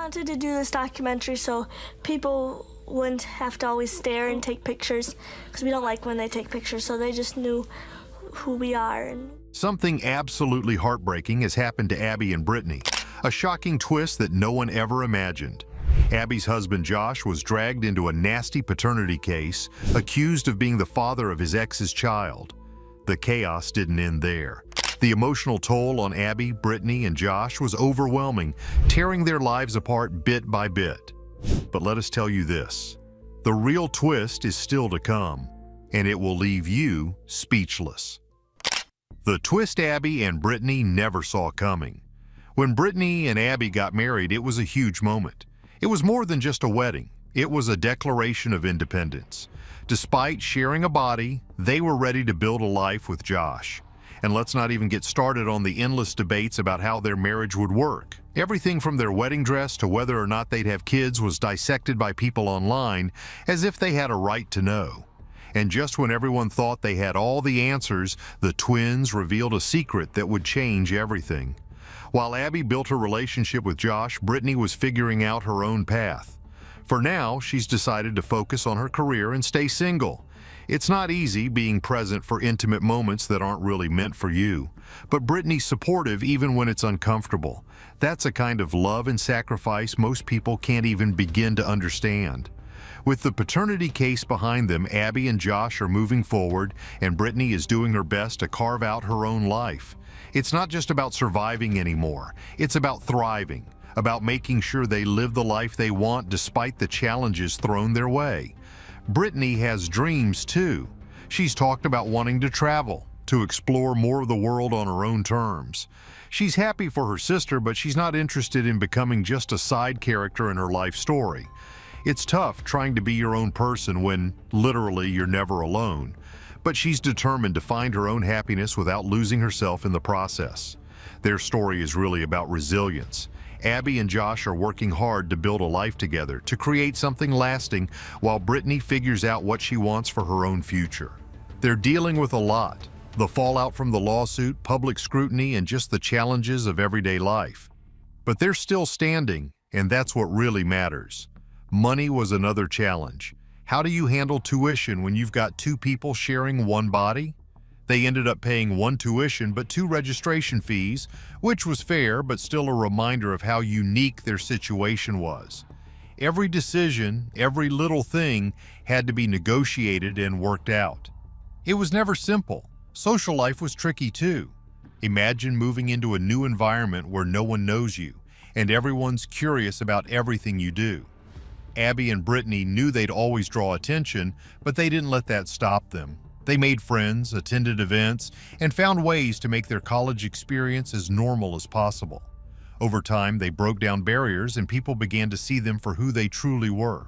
wanted to do this documentary so people wouldn't have to always stare and take pictures, because we don't like when they take pictures, so they just knew who we are. Something absolutely heartbreaking has happened to Abby and Brittany, a shocking twist that no one ever imagined. Abby's husband Josh was dragged into a nasty paternity case, accused of being the father of his ex's child. The chaos didn't end there. The emotional toll on Abby, Brittany, and Josh was overwhelming, tearing their lives apart bit by bit. But let us tell you this, the real twist is still to come, and it will leave you speechless. The twist Abby and Brittany never saw coming. When Brittany and Abby got married, it was a huge moment. It was more than just a wedding. It was a declaration of independence. Despite sharing a body, they were ready to build a life with Josh. And let's not even get started on the endless debates about how their marriage would work. Everything from their wedding dress to whether or not they'd have kids was dissected by people online as if they had a right to know. And just when everyone thought they had all the answers, the twins revealed a secret that would change everything. While Abby built her relationship with Josh, Brittany was figuring out her own path. For now, she's decided to focus on her career and stay single. It's not easy being present for intimate moments that aren't really meant for you, but Brittany's supportive even when it's uncomfortable. That's a kind of love and sacrifice most people can't even begin to understand. With the paternity case behind them, Abby and Josh are moving forward, and Brittany is doing her best to carve out her own life. It's not just about surviving anymore, it's about thriving, about making sure they live the life they want despite the challenges thrown their way. Brittany has dreams too. She's talked about wanting to travel, to explore more of the world on her own terms. She's happy for her sister, but she's not interested in becoming just a side character in her life story. It's tough trying to be your own person when, literally, you're never alone. But she's determined to find her own happiness without losing herself in the process. Their story is really about resilience. Abby and Josh are working hard to build a life together, to create something lasting, while Brittany figures out what she wants for her own future. They're dealing with a lot: the fallout from the lawsuit, public scrutiny, and just the challenges of everyday life. But they're still standing, and that's what really matters. Money was another challenge. How do you handle tuition when you've got two people sharing one body? They ended up paying one tuition but two registration fees, which was fair but still a reminder of how unique their situation was. Every decision, every little thing had to be negotiated and worked out. It was never simple. Social life was tricky too. Imagine moving into a new environment where no one knows you and everyone's curious about everything you do. Abby and Brittany knew they'd always draw attention, but they didn't let that stop them. They made friends, attended events, and found ways to make their college experience as normal as possible. Over time, they broke down barriers and people began to see them for who they truly were.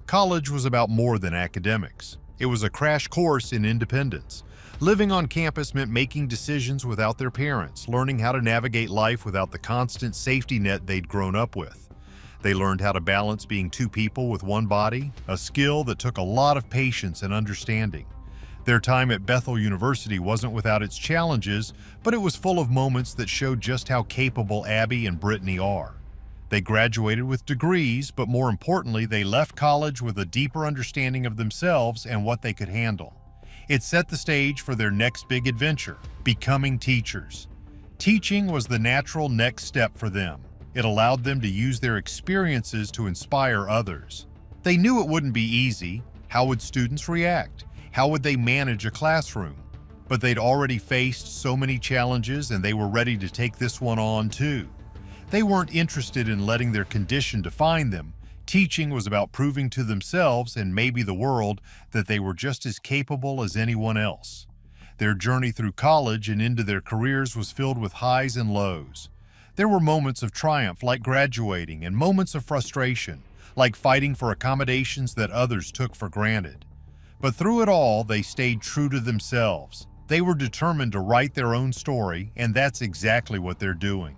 College was about more than academics. It was a crash course in independence. Living on campus meant making decisions without their parents, learning how to navigate life without the constant safety net they'd grown up with. They learned how to balance being two people with one body, a skill that took a lot of patience and understanding. Their time at Bethel University wasn't without its challenges, but it was full of moments that showed just how capable Abby and Brittany are. They graduated with degrees, but more importantly, they left college with a deeper understanding of themselves and what they could handle. It set the stage for their next big adventure, becoming teachers. Teaching was the natural next step for them. It allowed them to use their experiences to inspire others. They knew it wouldn't be easy. How would students react? How would they manage a classroom? But they'd already faced so many challenges and they were ready to take this one on too. They weren't interested in letting their condition define them. Teaching was about proving to themselves and maybe the world that they were just as capable as anyone else. Their journey through college and into their careers was filled with highs and lows. There were moments of triumph like graduating and moments of frustration, like fighting for accommodations that others took for granted. But through it all, they stayed true to themselves. They were determined to write their own story, and that's exactly what they're doing.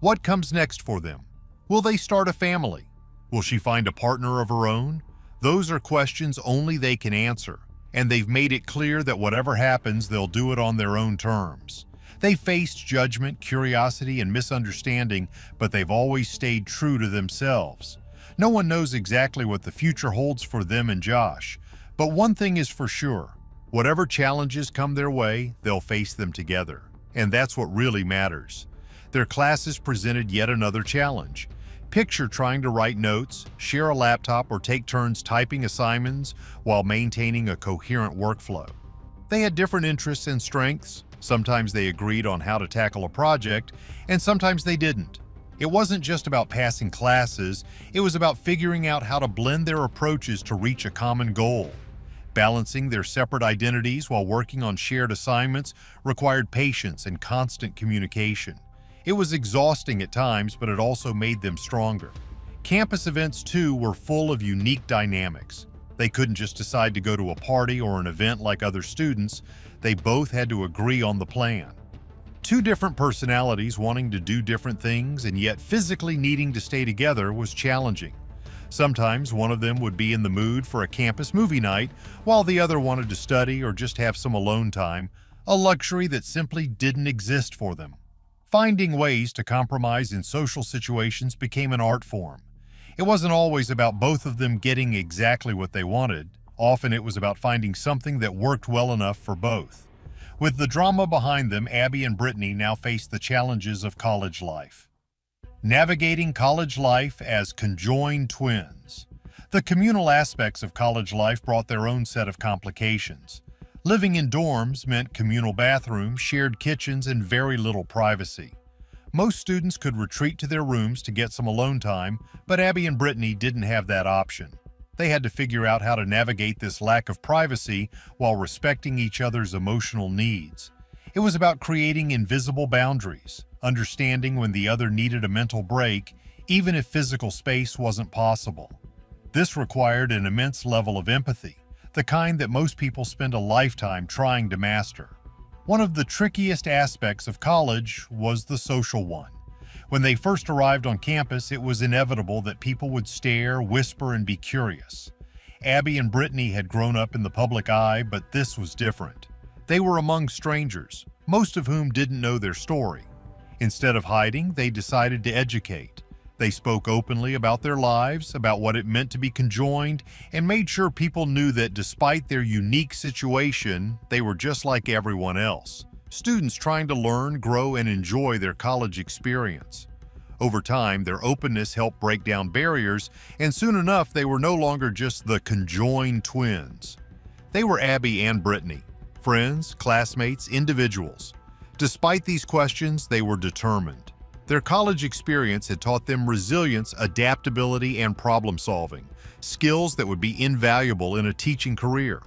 What comes next for them? Will they start a family? Will she find a partner of her own? Those are questions only they can answer, and they've made it clear that whatever happens, they'll do it on their own terms. They faced judgment, curiosity, and misunderstanding, but they've always stayed true to themselves. No one knows exactly what the future holds for them and Josh, but one thing is for sure. Whatever challenges come their way, they'll face them together. And that's what really matters. Their classes presented yet another challenge. Picture trying to write notes, share a laptop, or take turns typing assignments while maintaining a coherent workflow. They had different interests and strengths. Sometimes they agreed on how to tackle a project, and sometimes they didn't. It wasn't just about passing classes, it was about figuring out how to blend their approaches to reach a common goal. Balancing their separate identities while working on shared assignments required patience and constant communication. It was exhausting at times, but it also made them stronger. Campus events, too, were full of unique dynamics. They couldn't just decide to go to a party or an event like other students. They both had to agree on the plan. Two different personalities wanting to do different things and yet physically needing to stay together was challenging. Sometimes one of them would be in the mood for a campus movie night, while the other wanted to study or just have some alone time, a luxury that simply didn't exist for them. Finding ways to compromise in social situations became an art form. It wasn't always about both of them getting exactly what they wanted. Often it was about finding something that worked well enough for both. With the drama behind them, Abby and Brittany now face the challenges of college life. Navigating college life as conjoined twins. The communal aspects of college life brought their own set of complications. Living in dorms meant communal bathrooms, shared kitchens, and very little privacy. Most students could retreat to their rooms to get some alone time, but Abby and Brittany didn't have that option. They had to figure out how to navigate this lack of privacy while respecting each other's emotional needs. It was about creating invisible boundaries, understanding when the other needed a mental break, even if physical space wasn't possible. This required an immense level of empathy, the kind that most people spend a lifetime trying to master. One of the trickiest aspects of college was the social one. When they first arrived on campus, it was inevitable that people would stare, whisper, and be curious. Abby and Brittany had grown up in the public eye, but this was different. They were among strangers, most of whom didn't know their story. Instead of hiding, they decided to educate. They spoke openly about their lives, about what it meant to be conjoined, and made sure people knew that despite their unique situation, they were just like everyone else. Students trying to learn, grow, and enjoy their college experience. Over time, their openness helped break down barriers, and soon enough, they were no longer just the conjoined twins. They were Abby and Brittany, friends, classmates, individuals. Despite these questions, they were determined. Their college experience had taught them resilience, adaptability, and problem-solving, skills that would be invaluable in a teaching career.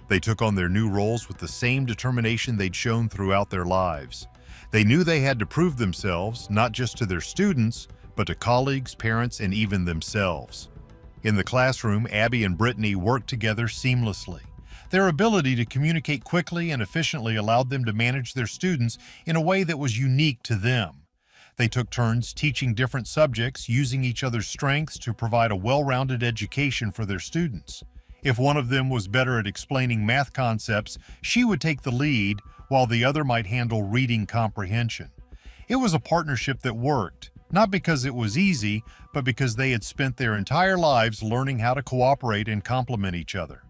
They took on their new roles with the same determination they'd shown throughout their lives. They knew they had to prove themselves, not just to their students, but to colleagues, parents, and even themselves. In the classroom, Abby and Brittany worked together seamlessly. Their ability to communicate quickly and efficiently allowed them to manage their students in a way that was unique to them. They took turns teaching different subjects, using each other's strengths to provide a well-rounded education for their students. If one of them was better at explaining math concepts, she would take the lead, while the other might handle reading comprehension. It was a partnership that worked, not because it was easy, but because they had spent their entire lives learning how to cooperate and complement each other.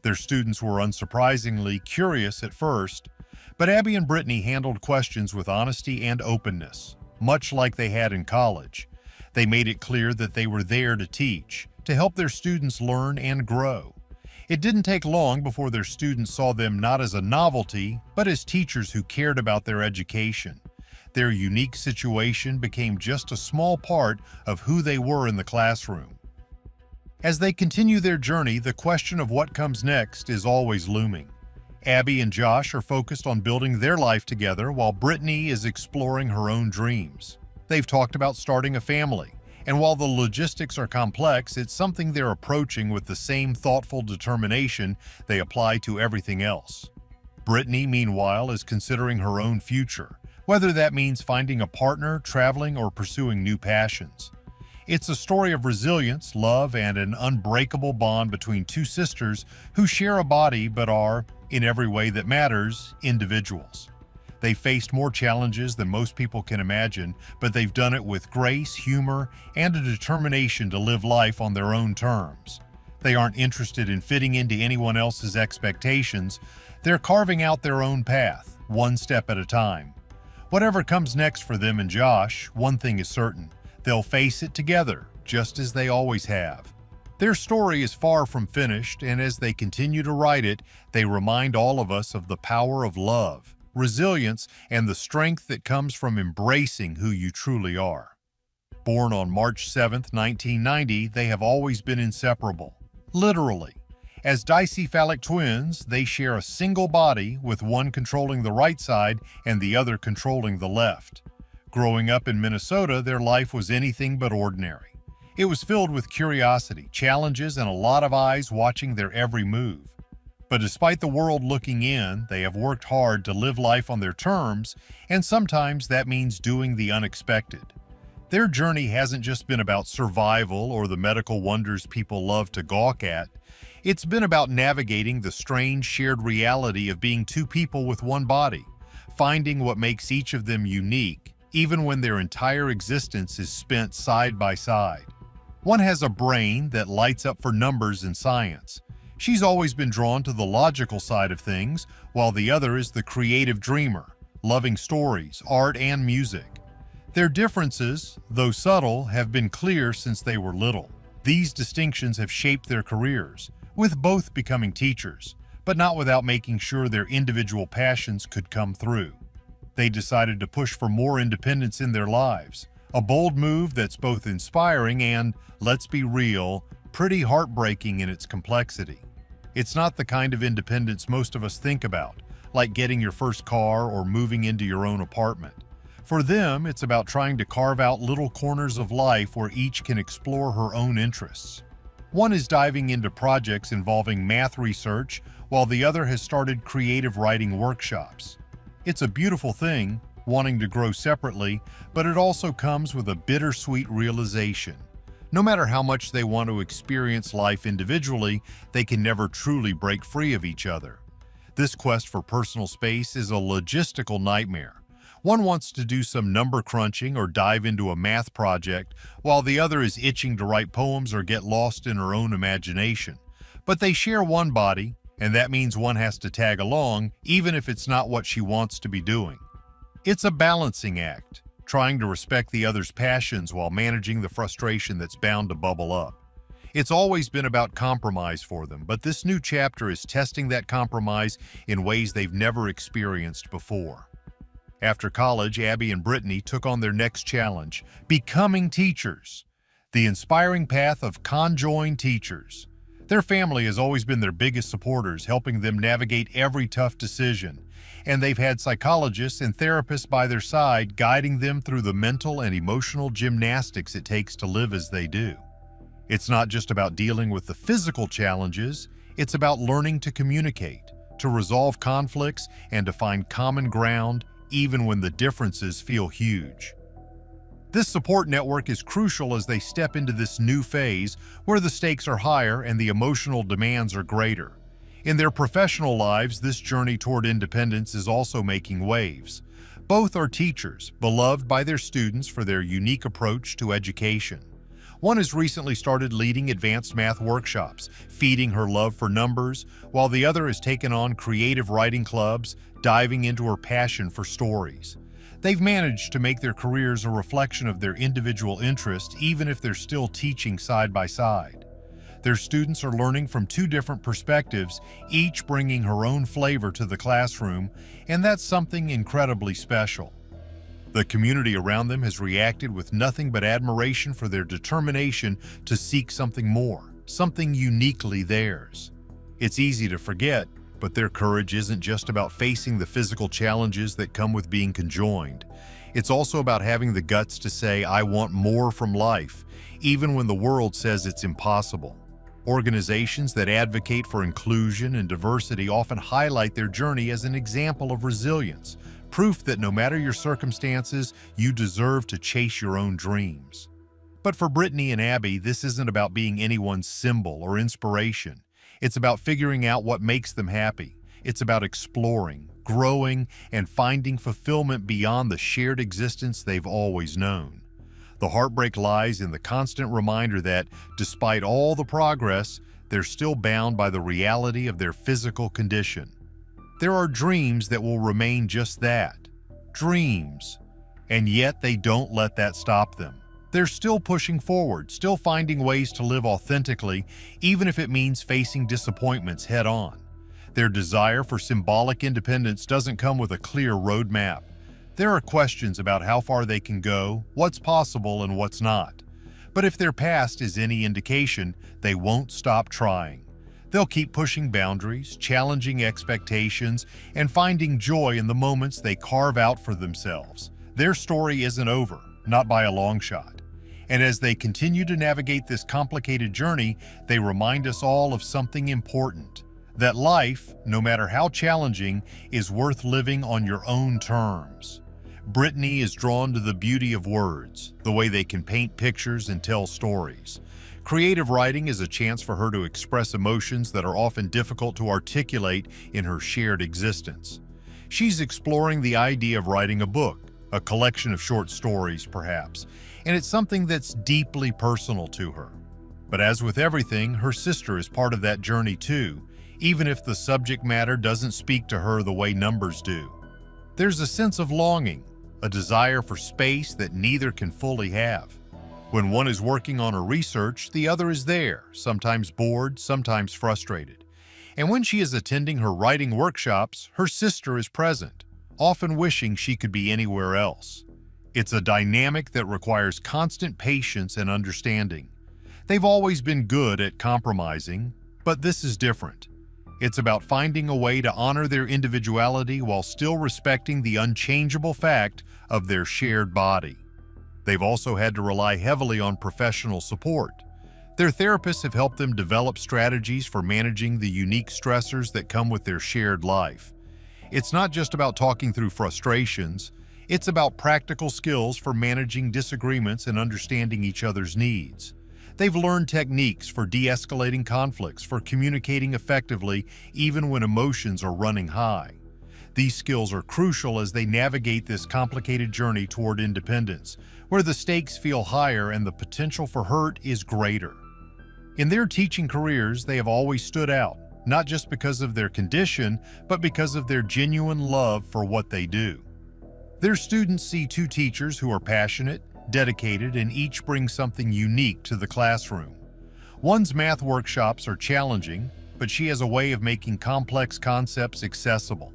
Their students were unsurprisingly curious at first, but Abby and Brittany handled questions with honesty and openness, much like they had in college. They made it clear that they were there to teach, to help their students learn and grow. It didn't take long before their students saw them not as a novelty, but as teachers who cared about their education. Their unique situation became just a small part of who they were in the classroom. As they continue their journey, the question of what comes next is always looming. Abby and Josh are focused on building their life together, while Brittany is exploring her own dreams. They've talked about starting a family, and while the logistics are complex, it's something they're approaching with the same thoughtful determination they apply to everything else. Brittany, meanwhile, is considering her own future, whether that means finding a partner, traveling, or pursuing new passions. It's a story of resilience, love, and an unbreakable bond between two sisters who share a body but are, in every way that matters, individuals. They faced more challenges than most people can imagine, but they've done it with grace, humor, and a determination to live life on their own terms. They aren't interested in fitting into anyone else's expectations. They're carving out their own path, one step at a time. Whatever comes next for them and Josh, one thing is certain: they'll face it together, just as they always have. Their story is far from finished, and as they continue to write it, they remind all of us of the power of love, resilience, and the strength that comes from embracing who you truly are. Born on March 7, 1990, they have always been inseparable. Literally. As dicephalic twins, they share a single body, with one controlling the right side and the other controlling the left. Growing up in Minnesota, their life was anything but ordinary. It was filled with curiosity, challenges, and a lot of eyes watching their every move. But despite the world looking in, they have worked hard to live life on their terms, and sometimes that means doing the unexpected. Their journey hasn't just been about survival or the medical wonders people love to gawk at. It's been about navigating the strange shared reality of being two people with one body, finding what makes each of them unique, even when their entire existence is spent side by side. One has a brain that lights up for numbers and science. She's always been drawn to the logical side of things, while the other is the creative dreamer, loving stories, art, and music. Their differences, though subtle, have been clear since they were little. These distinctions have shaped their careers, with both becoming teachers, but not without making sure their individual passions could come through. They decided to push for more independence in their lives, a bold move that's both inspiring and, let's be real, pretty heartbreaking in its complexity. It's not the kind of independence most of us think about, like getting your first car or moving into your own apartment. For them, it's about trying to carve out little corners of life where each can explore her own interests. One is diving into projects involving math research, while the other has started creative writing workshops. It's a beautiful thing, wanting to grow separately, but it also comes with a bittersweet realization. No matter how much they want to experience life individually, they can never truly break free of each other. This quest for personal space is a logistical nightmare. One wants to do some number crunching or dive into a math project, while the other is itching to write poems or get lost in her own imagination. But they share one body, and that means one has to tag along, even if it's not what she wants to be doing. It's a balancing act, trying to respect the other's passions while managing the frustration that's bound to bubble up. It's always been about compromise for them, but this new chapter is testing that compromise in ways they've never experienced before. After college, Abby and Brittany took on their next challenge, becoming teachers. The inspiring path of conjoined teachers. Their family has always been their biggest supporters, helping them navigate every tough decision. And they've had psychologists and therapists by their side, guiding them through the mental and emotional gymnastics it takes to live as they do. It's not just about dealing with the physical challenges, it's about learning to communicate, to resolve conflicts, and to find common ground, even when the differences feel huge. This support network is crucial as they step into this new phase where the stakes are higher and the emotional demands are greater. In their professional lives, this journey toward independence is also making waves. Both are teachers, beloved by their students for their unique approach to education. One has recently started leading advanced math workshops, feeding her love for numbers, while the other has taken on creative writing clubs, diving into her passion for stories. They've managed to make their careers a reflection of their individual interests, even if they're still teaching side by side. Their students are learning from two different perspectives, each bringing her own flavor to the classroom, and that's something incredibly special. The community around them has reacted with nothing but admiration for their determination to seek something more, something uniquely theirs. It's easy to forget, but their courage isn't just about facing the physical challenges that come with being conjoined. It's also about having the guts to say, "I want more from life," even when the world says it's impossible. Organizations that advocate for inclusion and diversity often highlight their journey as an example of resilience, proof that no matter your circumstances, you deserve to chase your own dreams. But for Brittany and Abby, this isn't about being anyone's symbol or inspiration. It's about figuring out what makes them happy. It's about exploring, growing, and finding fulfillment beyond the shared existence they've always known. The heartbreak lies in the constant reminder that, despite all the progress, they're still bound by the reality of their physical condition. There are dreams that will remain just that, dreams, and yet they don't let that stop them. They're still pushing forward, still finding ways to live authentically, even if it means facing disappointments head-on. Their desire for symbolic independence doesn't come with a clear roadmap. There are questions about how far they can go, what's possible and what's not. But if their past is any indication, they won't stop trying. They'll keep pushing boundaries, challenging expectations, and finding joy in the moments they carve out for themselves. Their story isn't over, not by a long shot. And as they continue to navigate this complicated journey, they remind us all of something important: that life, no matter how challenging, is worth living on your own terms. Brittany is drawn to the beauty of words, the way they can paint pictures and tell stories. Creative writing is a chance for her to express emotions that are often difficult to articulate in her shared existence. She's exploring the idea of writing a book, a collection of short stories perhaps, and it's something that's deeply personal to her. But as with everything, her sister is part of that journey too, even if the subject matter doesn't speak to her the way numbers do. There's a sense of longing, a desire for space that neither can fully have. When one is working on her research, the other is there, sometimes bored, sometimes frustrated. And when she is attending her writing workshops, her sister is present, often wishing she could be anywhere else. It's a dynamic that requires constant patience and understanding. They've always been good at compromising, but this is different. It's about finding a way to honor their individuality while still respecting the unchangeable fact of their shared body. They've also had to rely heavily on professional support. Their therapists have helped them develop strategies for managing the unique stressors that come with their shared life. It's not just about talking through frustrations, it's about practical skills for managing disagreements and understanding each other's needs. They've learned techniques for de-escalating conflicts, for communicating effectively even when emotions are running high. These skills are crucial as they navigate this complicated journey toward independence, where the stakes feel higher and the potential for hurt is greater. In their teaching careers, they have always stood out, not just because of their condition, but because of their genuine love for what they do. Their students see two teachers who are passionate, dedicated, and each bring something unique to the classroom. One's math workshops are challenging, but she has a way of making complex concepts accessible.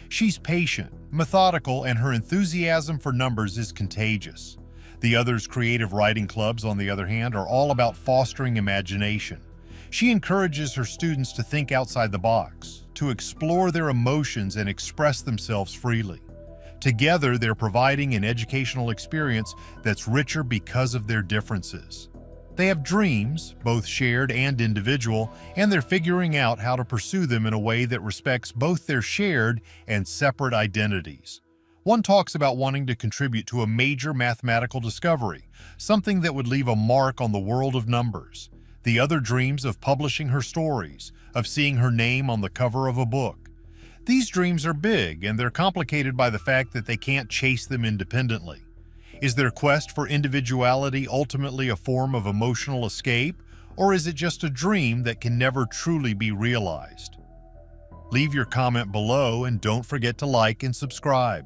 She's patient, methodical, and her enthusiasm for numbers is contagious. The other's creative writing clubs, on the other hand, are all about fostering imagination. She encourages her students to think outside the box, to explore their emotions and express themselves freely. Together, they're providing an educational experience that's richer because of their differences. They have dreams, both shared and individual, and they're figuring out how to pursue them in a way that respects both their shared and separate identities. One talks about wanting to contribute to a major mathematical discovery, something that would leave a mark on the world of numbers. The other dreams of publishing her stories, of seeing her name on the cover of a book. These dreams are big, and they're complicated by the fact that they can't chase them independently. Is their quest for individuality ultimately a form of emotional escape, or is it just a dream that can never truly be realized? Leave your comment below and don't forget to like and subscribe.